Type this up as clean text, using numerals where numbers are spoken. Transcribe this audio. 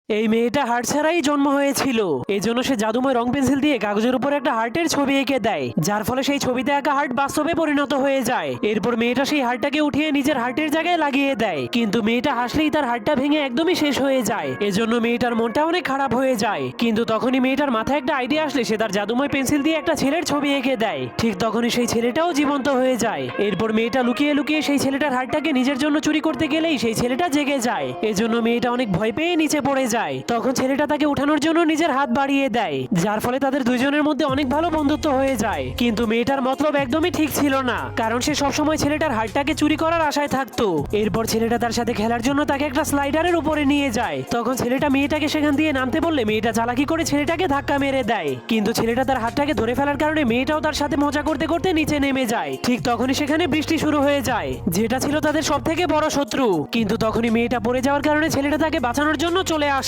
এই মেয়েটা হার্ট ছাড়াই জন্ম হয়েছিল। এজন্য সে জাদুময় রং পেন্সিল দিয়ে কাগজের উপর একটা হার্টের ছবি এঁকে দেয়, যার ফলে সেই ছবিতে আঁকা হার্ট বাস্তবে পরিণত হয়ে যায়। এরপর মেয়েটা সেই হার্টটাকে উঠিয়ে নিজের হার্টের জায়গায় লাগিয়ে দেয়, কিন্তু মেয়েটা হাসলেই তার হার্টটা ভেঙে একদমই শেষ হয়ে যায়। এজন্য মেয়েটার মনটা অনেক খারাপ হয়ে যায়। কিন্তু তখনই মেয়েটার মাথায় একটা আইডিয়া আসলে সে তার জাদুময় পেন্সিল দিয়ে একটা ছেলের ছবি এঁকে দেয়। ঠিক তখনই সেই ছেলেটাও জীবন্ত হয়ে যায়। এরপর মেয়েটা লুকিয়ে লুকিয়ে সেই ছেলেটার হার্টটাকে নিজের জন্য চুরি করতে গেলেই সেই ছেলেটা জেগে যায়। এজন্য মেয়েটা অনেক ভয় পেয়ে নিচে পড়ে যায়। তখন ছেলেটা তাকে উঠানোর জন্য নিজের হাত বাড়িয়ে দেয়, যার ফলে তাদের দুজনের মধ্যে অনেক ভালো বন্ধুত্ব হয়ে যায়। কিন্তু মেয়েটার মতলব একদমই ঠিক ছিল না, কারণ সে সবসময় ছেলেটার হার্টটাকে চুরি করার আশায় থাকতো। এরপর ছেলেটা তার সাথে খেলার জন্য তাকে একটা স্লাইডারের উপরে নিয়ে যায়। তখন ছেলেটা মেয়েটাকে সেখান দিয়ে নামতে বললে মেয়েটা চালাকি করে ছেলেটাকে ধাক্কা মেরে দেয়, কিন্তু ছেলেটা তার হাতটাকে ধরে ফেলার কারণে মেয়েটাও তার সাথে মজা করতে করতে নিচে নেমে যায়। ঠিক তখনই সেখানে বৃষ্টি শুরু হয়ে যায়, যেটা ছিল তাদের সব থেকে বড় শত্রু। কিন্তু তখনই মেয়েটা পড়ে যাওয়ার কারণে ছেলেটা তাকে বাঁচানোর জন্য চলে আসে।